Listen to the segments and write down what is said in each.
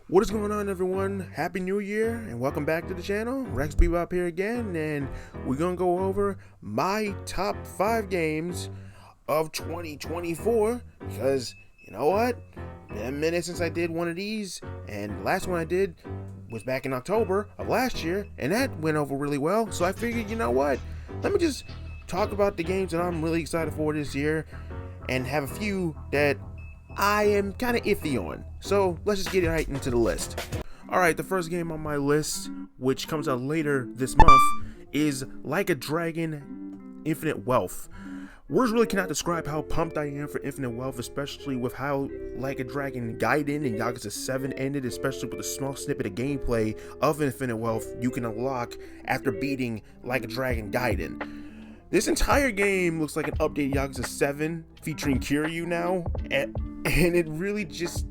What is going on, everyone? Happy New Year and welcome back to the channel. RexBebop here again, and we're gonna go over my top 5 games of 2024 because you know what? Been a minute since I did one of these, and the last one I did was back in October of last year, and that went over really well. So I figured, you know what? Let me just talk about the games that I'm really excited for this year and have a few that I am kind of iffy on. So let's just get right into the list. Alright, the first game on my list, which comes out later this month, is Like a Dragon Infinite Wealth. Words really cannot describe how pumped I am for Infinite Wealth, especially with how Like a Dragon Gaiden and Yakuza 7 ended, especially with a small snippet of gameplay of Infinite Wealth you can unlock after beating Like a Dragon Gaiden. This entire game looks like an updated Yakuza 7 featuring Kiryu now, and it really just,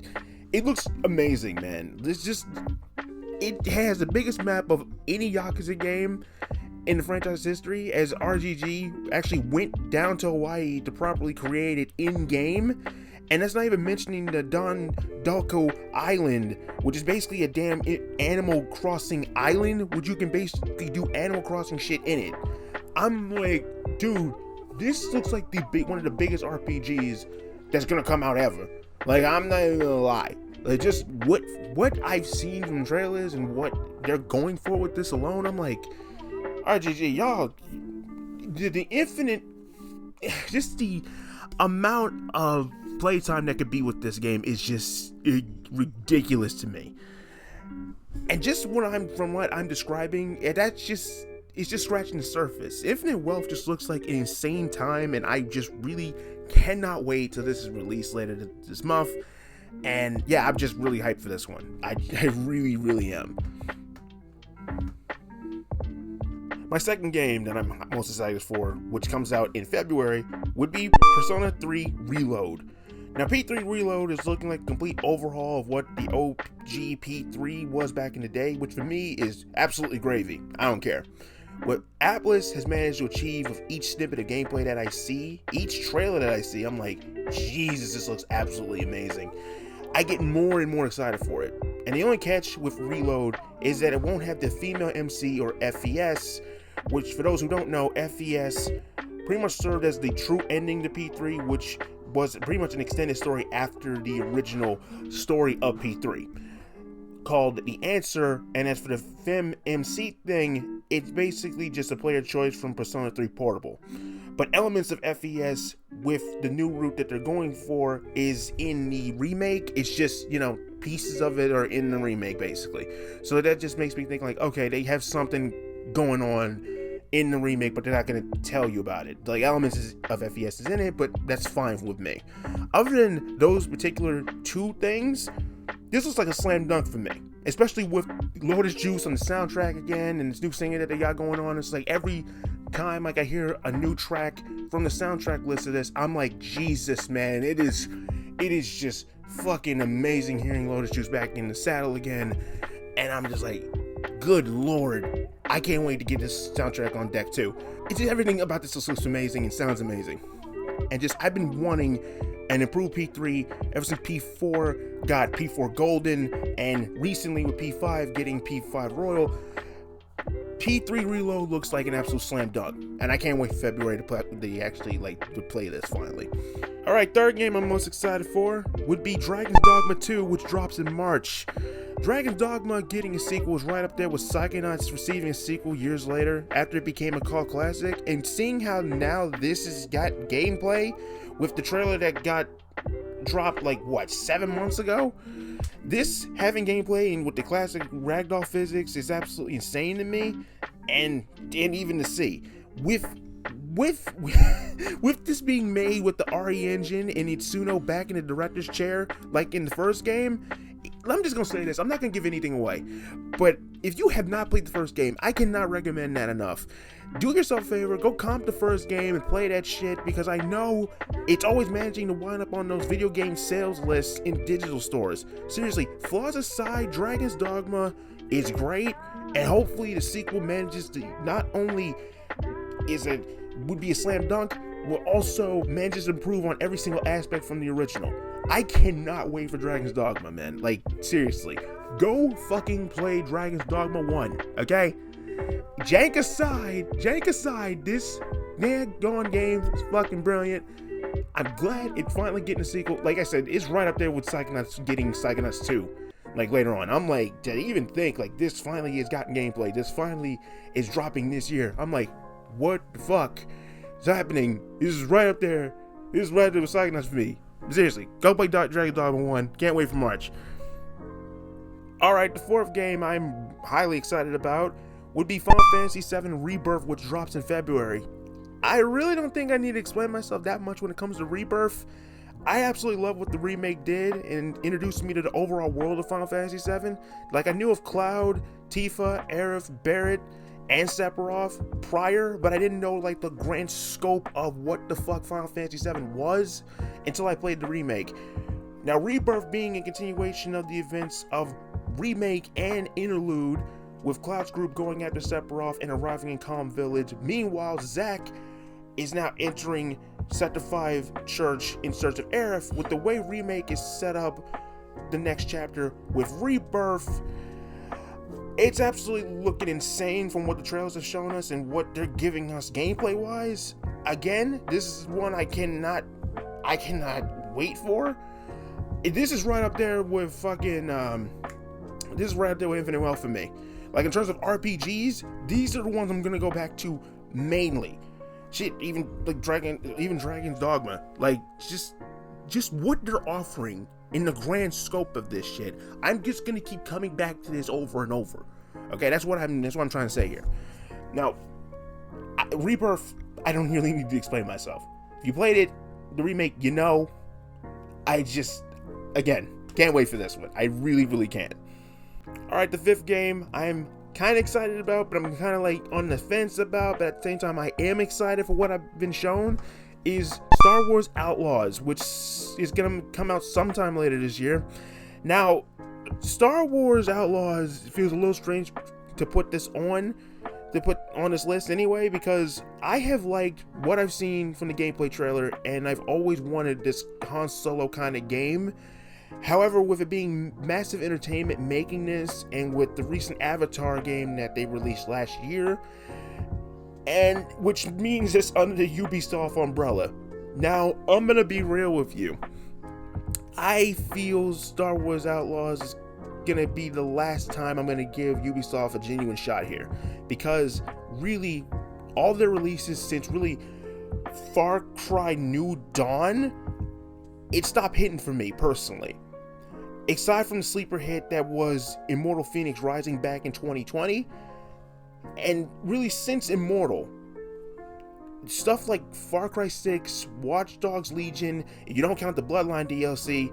it looks amazing, man. It has the biggest map of any Yakuza game in the franchise history, as RGG actually went down to Hawaii to properly create it in-game. And that's not even mentioning the Don Dalco Island, which is basically a damn Animal Crossing island, which you can basically do Animal Crossing shit in it. I'm like, dude, this looks like one of the biggest RPGs that's gonna come out ever. Like, I'm not even gonna lie. Like, just what I've seen from trailers and what they're going for with this alone, I'm like, RGG, y'all, the infinite, just the amount of playtime that could be with this game is just ridiculous to me. And just from what I'm describing, it's just scratching the surface. Infinite Wealth just looks like an insane time, and I just really cannot wait till this is released later this month. And yeah, I'm just really hyped for this one. I really, really am. My second game that I'm most excited for, which comes out in February, would be Persona 3 Reload. Now, P3 Reload is looking like a complete overhaul of what the OG P3 was back in the day, which for me is absolutely gravy. I don't care. What Atlas has managed to achieve with each snippet of gameplay that I see, each trailer that I see, I'm like, Jesus, this looks absolutely amazing. I get more and more excited for it. And the only catch with Reload is that it won't have the female MC or FES, which, for those who don't know, FES pretty much served as the true ending to P3, which was pretty much an extended story after the original story of P3, called The Answer. And as for the Fem MC thing, it's basically just a player choice from Persona 3 Portable. But elements of FES with the new route that they're going for is in the remake. It's just, you know, pieces of it are in the remake, basically. So that just makes me think, like, okay, they have something going on in the remake, but they're not going to tell you about it. Like, elements of FES is in it, but that's fine with me. Other than those particular two things, this looks like a slam dunk for me, especially with Lotus Juice on the soundtrack again, and this new singer that they got going on. It's like every time like I hear a new track from the soundtrack list of this, I'm like, Jesus, man, it is just fucking amazing hearing Lotus Juice back in the saddle again. And I'm just like, good Lord, I can't wait to get this soundtrack on deck too. It's just, everything about this just looks amazing and sounds amazing. And just, I've been wanting an improved P3 ever since P4 got P4 Golden, and recently with P5 getting P5 Royal. P3 Reload looks like an absolute slam dunk, and I can't wait for February to play this finally. Alright, third game I'm most excited for would be Dragon's Dogma 2, which drops in March. Dragon's Dogma getting a sequel is right up there with Psychonauts receiving a sequel years later after it became a cult classic, and seeing how now this has got gameplay with the trailer that got dropped like, what, 7 months ago? This having gameplay and with the classic ragdoll physics is absolutely insane to me, and even to see with this being made with the RE engine and Itsuno back in the director's chair like in the first game. I'm just gonna say this, I'm not gonna give anything away, but if you have not played the first game, I cannot recommend that enough. Do yourself a favor, go comp the first game and play that shit, because I know it's always managing to wind up on those video game sales lists in digital stores. Seriously, flaws aside, Dragon's Dogma is great, and hopefully the sequel manages to not only would be a slam dunk, will also manages to improve on every single aspect from the original. I cannot wait for Dragon's Dogma, man. Like, seriously. Go fucking play Dragon's Dogma 1, okay? Jank aside, this gone game is fucking brilliant. I'm glad it's finally getting a sequel. Like I said, it's right up there with Psychonauts getting Psychonauts 2. Like, later on. I'm like, to even think, like, this finally has gotten gameplay. This finally is dropping this year. I'm like, what the fuck is happening? This is right up there. This is right up there with Psychonauts for me. Seriously, go play Dragon's Dogma 1. Can't wait for March. Alright, the fourth game I'm highly excited about would be Final Fantasy VII Rebirth, which drops in February. I really don't think I need to explain myself that much when it comes to Rebirth. I absolutely love what the remake did and introduced me to the overall world of Final Fantasy VII. Like, I knew of Cloud, Tifa, Aerith, Barret, and Sephiroth prior, but I didn't know, like, the grand scope of what the fuck Final Fantasy VII was until I played the remake. Now, Rebirth being a continuation of the events of remake and interlude, with Cloud's group going after Sephiroth and arriving in Calm Village. Meanwhile, Zack is now entering Sector 5 Church in search of Aerith. With the way remake is set up, the next chapter with Rebirth, it's absolutely looking insane from what the trailers have shown us and what they're giving us gameplay wise. Again, this is one I cannot wait for. This is right up there with fucking this is right up there with Infinite Wealth for me. Like, in terms of RPGs, these are the ones I'm gonna go back to mainly. Shit, even like Dragon's Dogma. Like, just what they're offering in the grand scope of this shit. I'm just gonna keep coming back to this over and over. Okay, that's what I'm trying to say here. Now, Rebirth, I don't really need to explain myself. If you played it, the remake, you know. Again, can't wait for this one. I really, really can't. Alright, the fifth game I'm kind of excited about, but I'm kind of like on the fence about, but at the same time I am excited for what I've been shown, is Star Wars Outlaws, which is going to come out sometime later this year. Now, Star Wars Outlaws feels a little strange to put on this list anyway, because I have liked what I've seen from the gameplay trailer, and I've always wanted this Han Solo kind of game. However, with it being massive entertainment making this, and with the recent Avatar game that they released last year, and which means it's under the Ubisoft umbrella. Now, I'm gonna be real with you. I feel Star Wars Outlaws is gonna be the last time I'm gonna give Ubisoft a genuine shot here, because really, all their releases since really Far Cry New Dawn, it stopped hitting for me personally. Aside from the sleeper hit that was Immortal Phoenix Rising back in 2020, and really since Immortal, stuff like Far Cry 6, Watch Dogs Legion, if you don't count the Bloodline DLC,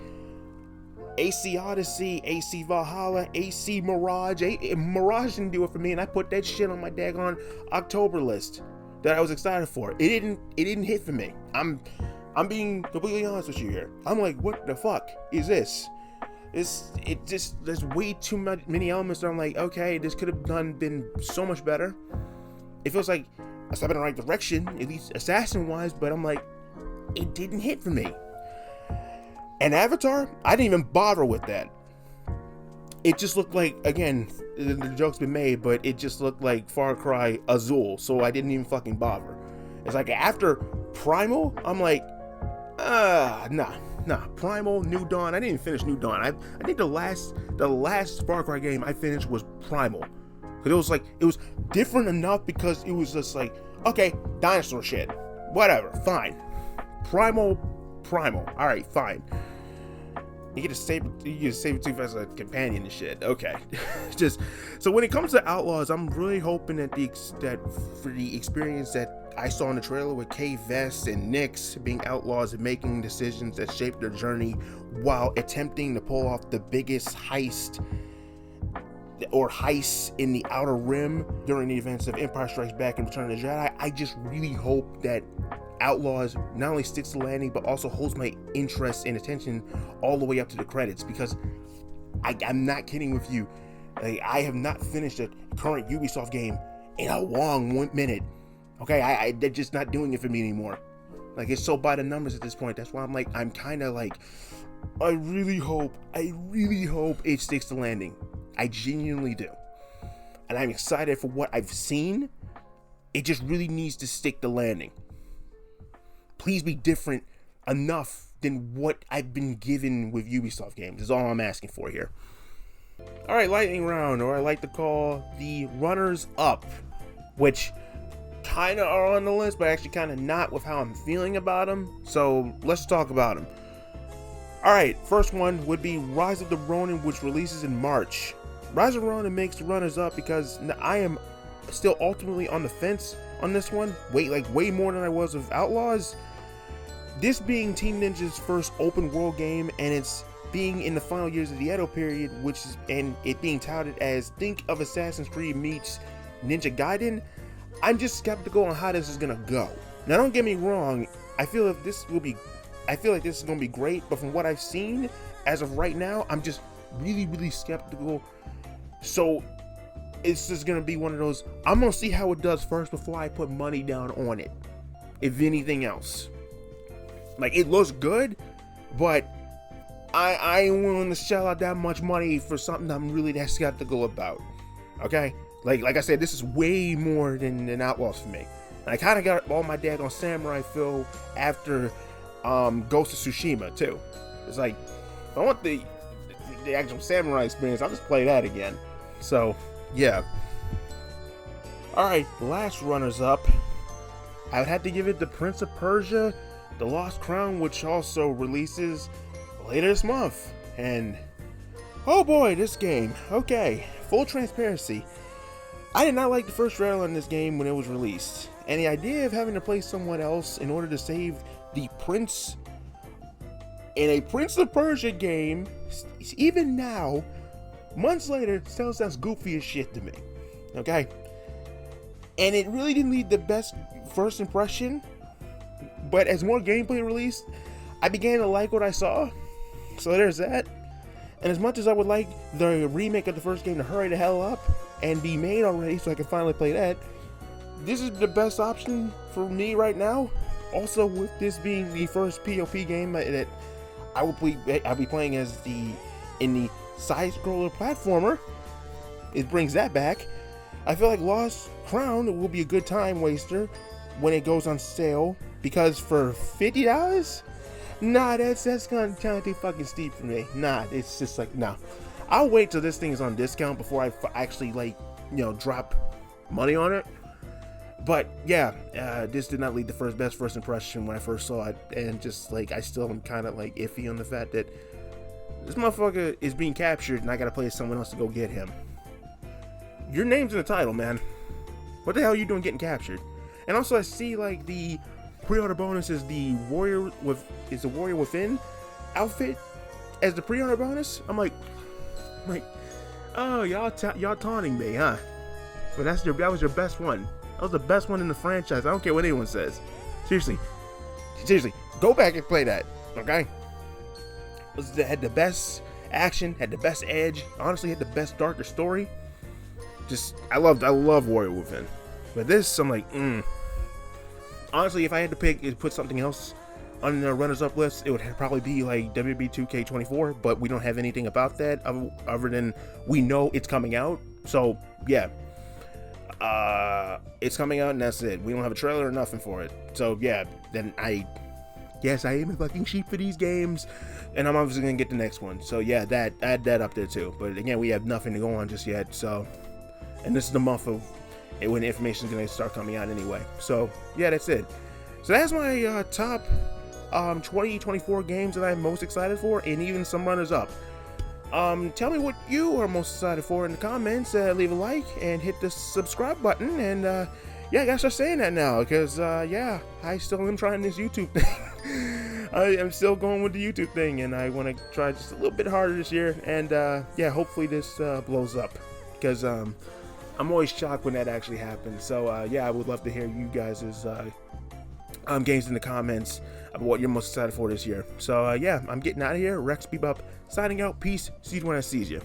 AC Odyssey, AC Valhalla, AC Mirage. Mirage didn't do it for me, and I put that shit on my daggone October list that I was excited for. It didn't hit for me. I'm being completely honest with you here. I'm like, what the fuck is this? There's way too many elements that I'm like, okay, this could have been so much better. It feels like a step in the right direction, at least assassin-wise, but I'm like, it didn't hit for me. And Avatar, I didn't even bother with that. It just looked like, again, the joke's been made, but it just looked like Far Cry Azul, so I didn't even fucking bother. It's like, after Primal, I'm like, nah, Primal, New Dawn. I didn't even finish New Dawn. I think the last Far Cry game I finished was Primal. Because it was different enough, because it was just like, okay, dinosaur shit. Whatever, fine. Primal. Alright, fine. You get a Sabertooth as a companion and shit. Okay. So when it comes to Outlaws, I'm really hoping that for the experience that I saw in the trailer with Kay Vess and Nyx being outlaws and making decisions that shape their journey while attempting to pull off the biggest heists in the Outer Rim during the events of Empire Strikes Back and Return of the Jedi, I just really hope that Outlaws not only sticks to the landing, but also holds my interest and attention all the way up to the credits, because I'm not kidding with you. Like, I have not finished a current Ubisoft game in a long minute. Okay, they're just not doing it for me anymore. Like, it's so by the numbers at this point. That's why I'm kind of like, I really hope it sticks to landing. I genuinely do. And I'm excited for what I've seen. It just really needs to stick to landing. Please be different enough than what I've been given with Ubisoft games is all I'm asking for here. Alright, lightning round, or I like to call the runners up, which kind of are on the list, but actually kind of not with how I'm feeling about them. So let's talk about them. Alright, first one would be Rise of the Ronin, which releases in March. Rise of the Ronin makes the runners up because I am still ultimately on the fence on this one. Way more than I was with Outlaws. This being Team Ninja's first open world game, and it's being in the final years of the Edo period, and it being touted as think of Assassin's Creed meets Ninja Gaiden, I'm just skeptical on how this is gonna go. Now, don't get me wrong, I feel like this is gonna be great, but from what I've seen as of right now, I'm just really skeptical. So it's just gonna be one of those, I'm gonna see how it does first before I put money down on it, if anything else. Like, it looks good, but I ain't willing to shell out that much money for something I'm really that skeptical about. Okay? Like I said, this is way more than Outlaws for me. And I kind of got all my daggone samurai feel after Ghost of Tsushima too. It's like, if I want the actual samurai experience, I'll just play that again. So, yeah. Alright, last runners up, I would have to give it the Prince of Persia, The Lost Crown, which also releases later this month. And oh boy, this game. Okay, full transparency, I did not like the first trailer on this game when it was released, and the idea of having to play someone else in order to save the prince in a Prince of Persia game, even now, months later, still sounds goofy as shit to me. Okay, and it really didn't leave the best first impression, but as more gameplay released, I began to like what I saw. So there's that. And as much as I would like the remake of the first game to hurry the hell up and be made already so I can finally play that, this is the best option for me right now. Also, with this being the first POP game that I'll be playing as in the side-scroller platformer, it brings that back. I feel like Lost Crown will be a good time waster when it goes on sale, because for $50, nah, that's kind of too fucking steep for me. Nah, it's just like, nah. I'll wait till this thing is on discount before I actually, like, drop money on it. But yeah, this did not lead the best first impression when I first saw it, and just like I still am kind of like iffy on the fact that this motherfucker is being captured and I gotta play as someone else to go get him. Your name's in the title, man. What the hell are you doing getting captured? And also, I see like the pre-order bonus is the Warrior Within outfit as the pre-order bonus. I'm like, oh, y'all taunting me, huh? But that was your best one. That was the best one in the franchise. I don't care what anyone says. Seriously, go back and play that, okay? It had the best action, had the best edge. Honestly, had the best darker story. I love Warrior Within. But this, I'm like, honestly, if I had to put something else on the runners-up list, it would probably be like WB 2K24, but we don't have anything about that other than we know it's coming out. So, yeah. It's coming out and that's it. We don't have a trailer or nothing for it. So, yeah, then I am a fucking sheep for these games, and I'm obviously going to get the next one. So, yeah, add that up there too. But again, we have nothing to go on just yet, so, and this is the month of when information is going to start coming out anyway. So, yeah, that's it. So that's my top 2024 games that I'm most excited for, and even some runners-up. Tell me what you are most excited for in the comments. Leave a like and hit the subscribe button. And yeah, I gotta start saying that now, because yeah, I still am trying this YouTube thing. I am still going with the YouTube thing, and I want to try just a little bit harder this year. And yeah, hopefully this blows up, because I'm always shocked when that actually happens. So yeah, I would love to hear you guys' games in the comments about what you're most excited for this year. So yeah, I'm getting out of here. RexBebop signing out. Peace. See you when I see you.